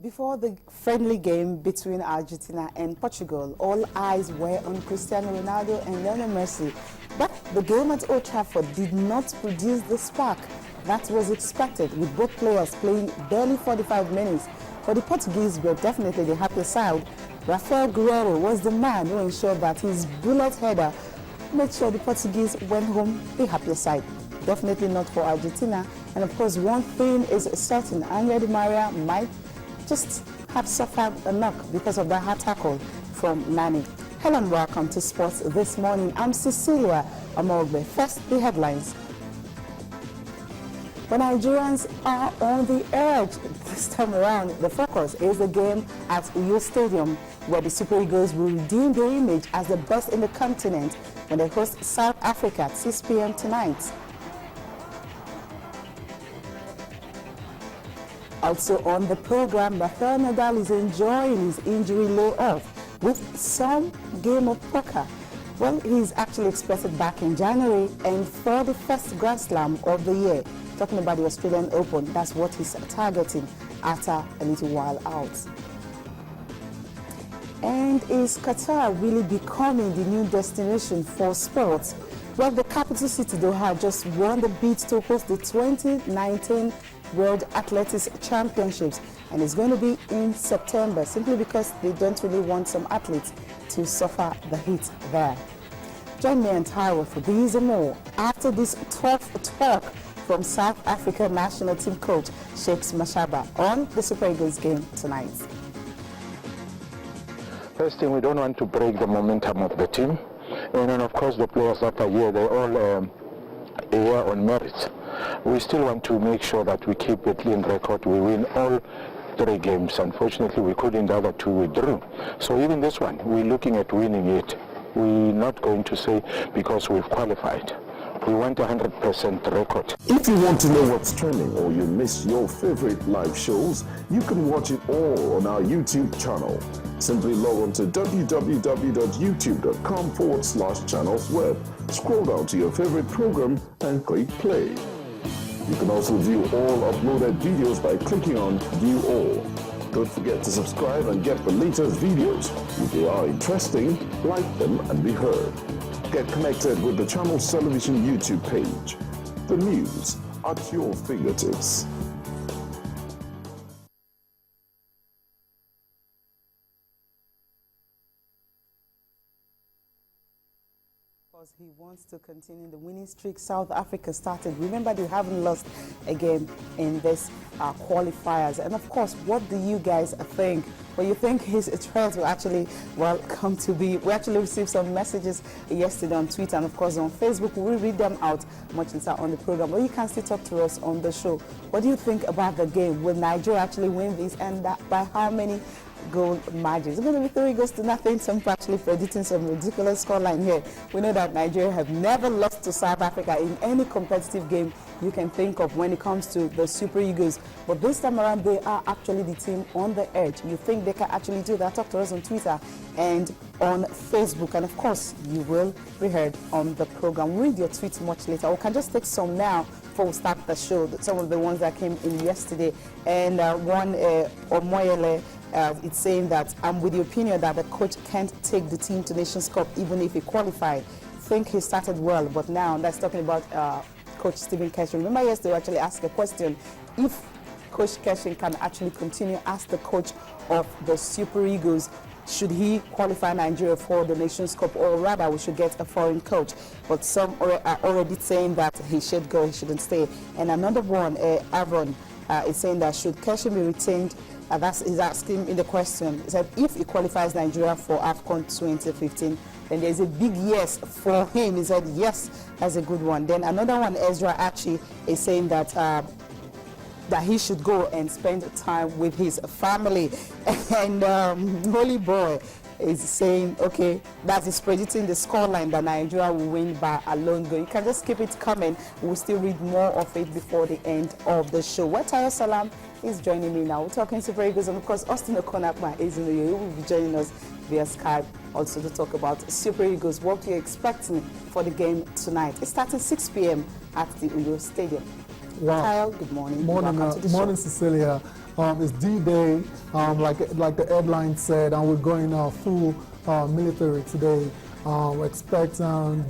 Before the friendly game between Argentina and Portugal, all eyes were on Cristiano Ronaldo and Lionel Messi. But the game at Old Trafford did not produce the spark that was expected, with both players playing barely 45 minutes. But the Portuguese were definitely the happier side. Rafael Guerreiro was the man who ensured that his bullet header made sure the Portuguese went home the happier side. Definitely not for Argentina. And of course, one thing is certain, Angel Di Maria might just have suffered a knock because of that hard tackle from Nani. Hello and welcome to Sports This Morning. I'm Cecilia Amogbe. First, the headlines. The Nigerians are on the edge this time around. The focus is the game at Uyo Stadium, where the Super Eagles will redeem their image as the best in the continent when they host South Africa at 6 p.m. tonight. Also on the program, Rafael Nadal is enjoying his injury layoff with some game of poker. Well, he's actually expected back in January and for the first Grand Slam of the year. Talking about the Australian Open, that's what he's targeting after a little while out. And is Qatar really becoming the new destination for sports? Well, the capital city Doha just won the bid to host the 2019 World Athletics Championships, and it's going to be in September simply because they don't really want some athletes to suffer the heat there. Join me and Tyra for these and more after this tough talk from South Africa national team coach Shakes Mashaba on the Super Eagles game tonight. First thing, we don't want to break the momentum of the team, and then of course the players that are here, they're all here on merit. We still want to make sure that we keep a clean record. We win all 3 games. Unfortunately, we couldn't. The other 2 we drew. So even this one, we're looking at winning it. We're not going to say because we've qualified. We want 100% record. If you want to know what's trending or you miss your favorite live shows, you can watch it all on our YouTube channel. Simply log on to www.youtube.com/channelsweb. Scroll down to your favorite program and click play. You can also view all uploaded videos by clicking on View All. Don't forget to subscribe and get the latest videos. If they are interesting, like them and be heard. Get connected with the channel's television YouTube page. The news at your fingertips. He wants to continue the winning streak South Africa started. Remember, they haven't lost a game in this qualifiers. And of course, what do you guys think? Well, you think his trials will actually, well, come to be? We actually received some messages yesterday on Twitter and of course on Facebook. We'll read them out much later on the program. But you can still talk to us on the show. What do you think about the game? Will Nigeria actually win this, and by how many goal margins? It's going to be 3 goals to nothing. Some people actually predicting some ridiculous scoreline here. We know that Nigeria have never lost to South Africa in any competitive game you can think of when it comes to the Super Eagles. But this time around, they are actually the team on the edge. You think they can actually do that? Talk to us on Twitter and on Facebook. And of course, you will be heard on the program. Read your tweets much later. We can just take some now before we start the show. Some of the ones that came in yesterday. And one, Omoyele, it's saying that I'm with the opinion that the coach can't take the team to Nations Cup even if he qualified. Think he started well, but now that's talking about Coach Stephen Keshi. Remember yesterday we actually asked a question, if Coach Keshi can actually continue as the coach of the Super Eagles, should he qualify Nigeria for the Nations Cup, or rather we should get a foreign coach? But some are already saying that he should go, he shouldn't stay. And another one, Eguavoen, is saying that should Keshi be retained? He's asking in the question. He said if he qualifies Nigeria for AFCON 2015, then there's a big yes for him. He said yes, that's a good one. Then another one, Ezra Achi, is saying that that he should go and spend time with his family. And Holy Boy is saying, okay, that is predicting the scoreline that Nigeria will win by a lone goal. You can just keep it coming. We'll still read more of it before the end of the show. Watayo Salam is joining me now. We're talking Super Eagles, and of course, Austin Okonakma is in the He will be joining us via Skype also to talk about Super Eagles, what you're expecting for the game tonight. It starts at 6 p.m. at the Uyo Stadium. Wow. Kyle, good morning. Morning, Cecilia. It's D-Day, like the headline said, and we're going full military today. Expect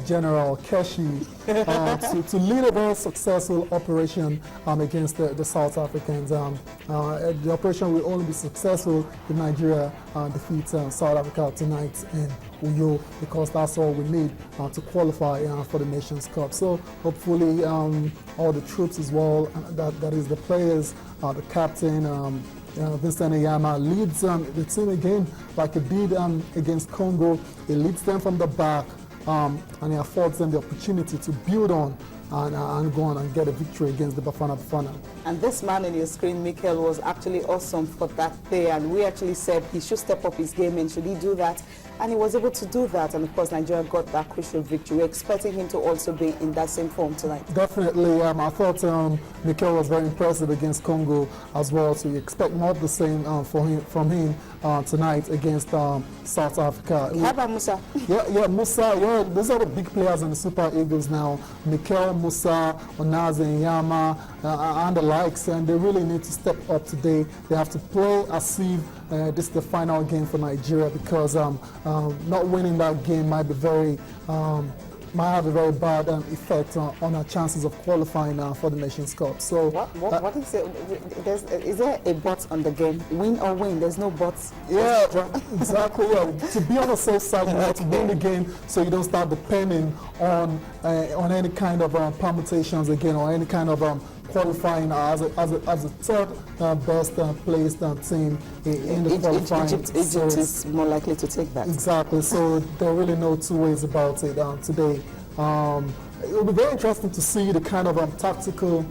General Keshi to lead a very successful operation against the South Africans. The operation will only be successful if Nigeria defeats South Africa tonight in Uyo, because that's all we need to qualify for the Nations Cup. So hopefully all the troops as well, that is the players, the captain, Vincent Eyama leads the team again like he did against Congo. He leads them from the back and he affords them the opportunity to build on and go on and get a victory against the Bafana Bafana. And this man on your screen, Mikel, was actually awesome for that day, and we actually said he should step up his game, and should he do that? And he was able to do that, and of course Nigeria got that crucial victory. We're expecting him to also be in that same form tonight. Definitely. I thought Mikel was very impressive against Congo as well, so we expect more of the same from him tonight against South Africa. How about Musa? Yeah, Musa. Yeah, those are the big players in the Super Eagles now. Mikel, Musa, Onaze, Yama, and the likes, and they really need to step up today. They have to play as if this is the final game for Nigeria, because not winning that game might have a very bad effect on our chances of qualifying for the Nations Cup. So what is it? Is there a but on the game? Win or win? There's no buts. Yeah, exactly. Yeah. To be on the safe side, you have to win the game, so you don't start depending on any kind of permutations again, or any kind of qualifying as a third best placed team in the qualifying. Egypt is more likely to take that. Exactly. So there are really no two ways about it today. It will be very interesting to see the kind of tactical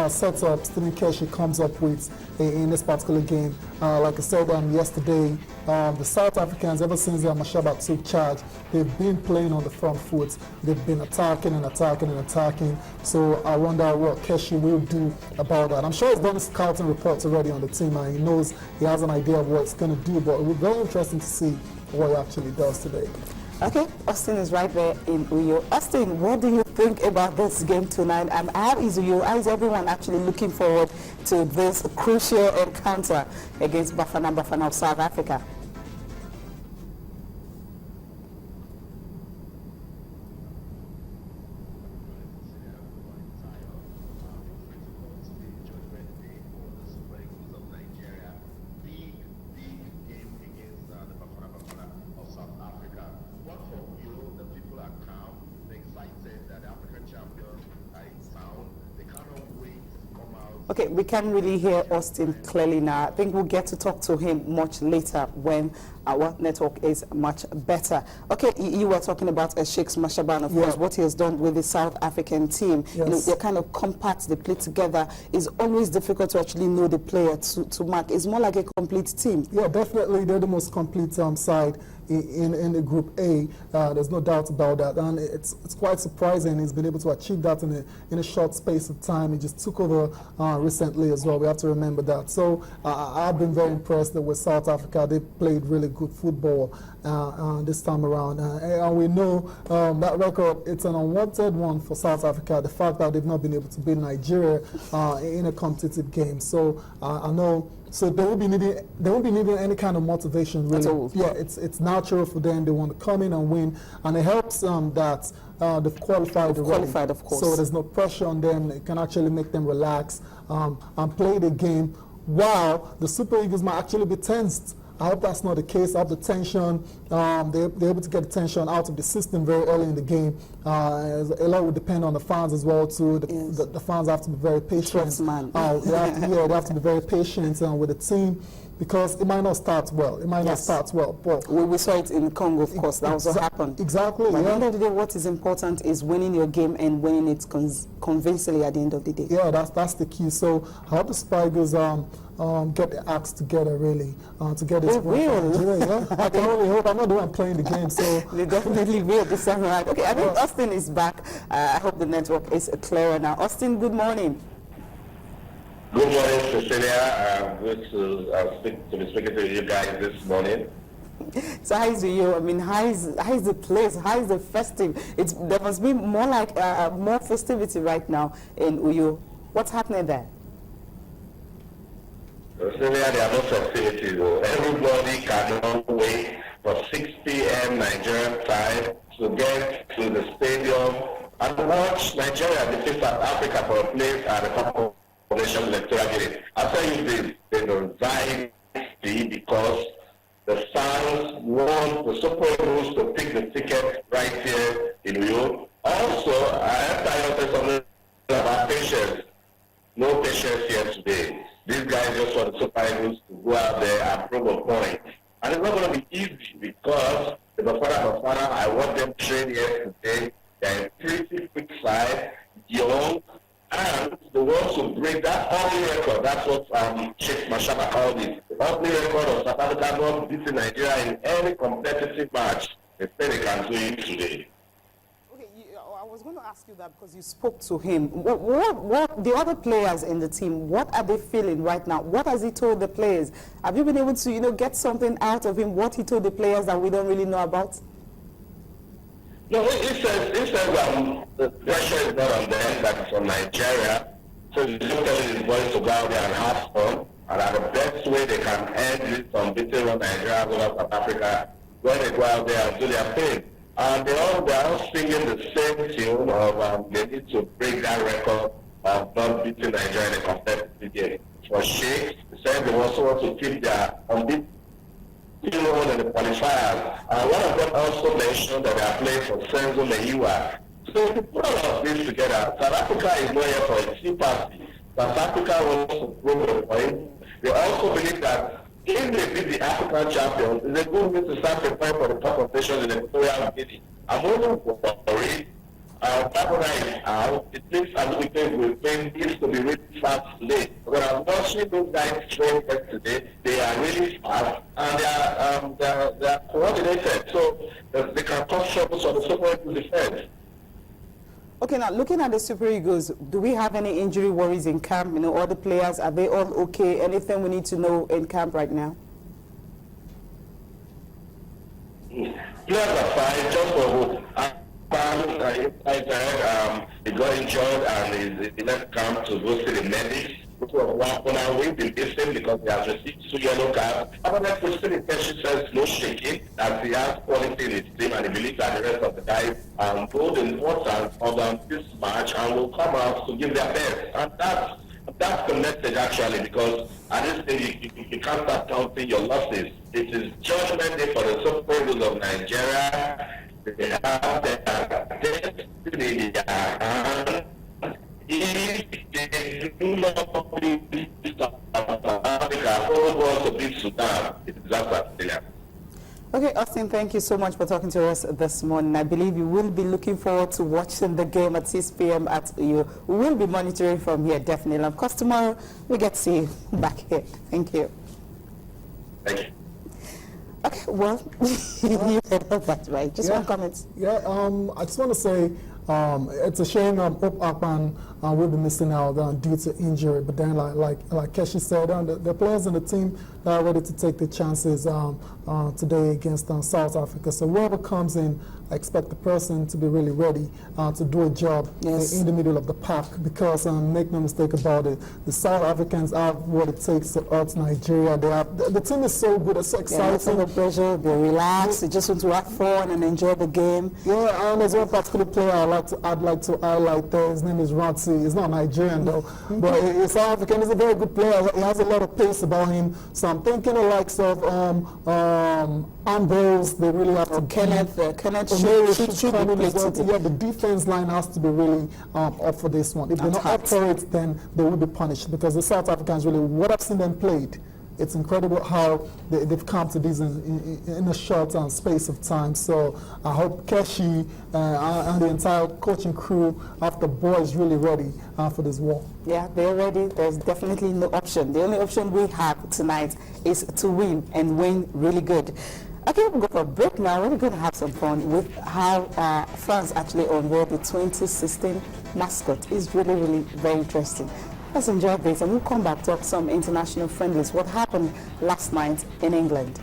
setup Stephen Keshi comes up with in this particular game. Like I said yesterday, the South Africans, ever since Mashaba took charge, they've been playing on the front foot. They've been attacking and attacking and attacking. So I wonder what Keshi will do about that. I'm sure he's done his scouting reports already on the team, and he knows, he has an idea of what it's going to do, but it will be very interesting to see what he actually does today. Okay, Austin is right there in Uyo. Austin, what do you think about this game tonight? And how is everyone actually looking forward to this crucial encounter against Bafana Bafana of South Africa? Okay, we can't really hear Austin clearly now. I think we'll get to talk to him much later when our network is much better. Okay, you were talking about Sheikh Mashaban, of course, what he has done with the South African team. Yes. You know, they're kind of compact, they play together. It's always difficult to actually know the player to mark. It's more like a complete team. Yeah, definitely. They're the most complete side in the Group A. There's no doubt about that, and it's quite surprising he's been able to achieve that in a short space of time. He just took over recently as well. We have to remember that. So I've been very impressed with South Africa. They played really good football this time around, and we know that record, it's an unwanted one for South Africa. The fact that they've not been able to beat Nigeria in a competitive game. So I know. So they won't be needing any kind of motivation, really. Yeah, it's natural for them. They want to come in and win, and it helps that they've qualified already. Qualified, of course. So there's no pressure on them. It can actually make them relax and play the game, while the Super Eagles might actually be tensed. I hope that's not the case. I hope the tension, they're able to get the tension out of the system very early in the game. A lot will depend on the fans as well, too. The fans have to be very patient. They have to be very patient with the team, because it might not start well. It might not start well. But we saw it in Congo, of course. That was what happened. Exactly. But at the end of the day, what is important is winning your game and winning it convincingly at the end of the day. Yeah, that's the key. So I hope the Super Eagles get the acts together, really, to get this one. Yeah? I can only hope. I'm not the one playing the game, so they definitely will this time around. Okay, I think Austin is back. I hope the network is clearer now. Austin, good morning. Good morning, Cecilia. Good to be speaking to you guys this morning. So how is you? I mean, how is the place? How is the festive? There must be more like more festivity right now in Uyo. What's happening there? Australia, there are no facilities. Everybody cannot wait for 6 p.m. Nigerian time to get to the stadium and watch Nigeria defeat South Africa for a place at the top of the national electoral meeting. I'll tell you the anxiety because the fans want the Super Eagles to pick the ticket right here in Rio. Also, I have to say something about patience. No patience here today. These guys just want the Super Eagles to go out there and prove a point. And it's not going to be easy because the Bafana Bafana, I want them train here today. They're a pretty quick side, young, and they want to break that ugly record. That's what Sheikh Mashaba called it. The ugly record of South Africa not beating Nigeria in any competitive match. They say they can do it today. I was going to ask you that because you spoke to him. What the other players in the team, what are they feeling right now? What has he told the players? Have you been able to, get something out of him, what he told the players that we don't really know about? No, he says the pressure is not on them, that it's on Nigeria. So he's just telling his boys to go out there and have fun. And the best way they can end this unbeaten run Nigeria over South Africa, when they go out there and do their thing. And they're all singing the same tune of they need to break that record of not beating Nigeria in a competitive game. For Sheikh, they said they also want to keep their unbeaten run in the qualifiers. One of them also mentioned that they are playing for Senzo Meyiwa. So if you put all of this together, South Africa is not here for a sympathy. South Africa wants to prove a point. They also believe that if they beat the African champions, it's a good way to start preparing for the top of nations in the Equatorial Guinea. I'm only worried. Bafana is out. It means as we think it needs to be really fast late. When I was watching those guys train yesterday, they are really fast and they are coordinated, so they can cause troubles on the Super Eagles defense. Okay, now looking at the Super Eagles, do we have any injury worries in camp? All the players, are they all okay? Anything we need to know in camp right now? Players are fine, just for he got injured and he left camp to go see the medics. We've been missing because he has received 2 yellow cards. However, Christian Intention says no shaking, as he has quality in his team and he believes that the rest of the guys know the importance of this match and will come out to give their best. And that's the message actually, because at this stage you can't start counting your losses. It is judgment day for the Super Eagles of Nigeria. They have their destiny in their hands. If they do not beat South Africa, all wants to beat Sudan, it is Australia. Okay, Austin, thank you so much for talking to us this morning. I believe you will be looking forward to watching the game at 6 p.m. We will be monitoring from here, definitely. And of course, tomorrow we get to see you back here. Thank you. Thank you. Okay, well, you heard that, right? Just one comment. Yeah, I just want to say it's a shame Hope Akpan will be missing out due to injury. But then, like Keshi said, the players in the team are ready to take the chances today against South Africa. So whoever comes in, I expect the person to be really ready to do a job in the middle of the pack. Because make no mistake about it, the South Africans have what it takes to hurt Nigeria. The team is so good, it's so exciting. No pressure, they're relaxed, they just want to have fun and enjoy the game. Yeah, and there's one particular player I'd like to highlight there. His name is Ratsi. He's not Nigerian though, but he's South African. He's a very good player. He has a lot of pace about him. So I'm thinking the likes of Ambrose. They really have to Kenneth should come in as well. Yeah, the defense line has to be really up for this one. If they're not up for it, then they will be punished, because the South Africans really, what I've seen them played, it's incredible how they've come to this in a short space of time. So I hope Keshi and the entire coaching crew have the boys really ready for this war. Yeah, they're ready. There's definitely no option. The only option we have tonight is to win, and win really good. Okay, we'll go for a break now. We're going to have some fun with how France actually unveiled the 2016 mascot. It's really, really very interesting. Let's enjoy this, and we'll come back to talk some international friendlies. What happened last night in England?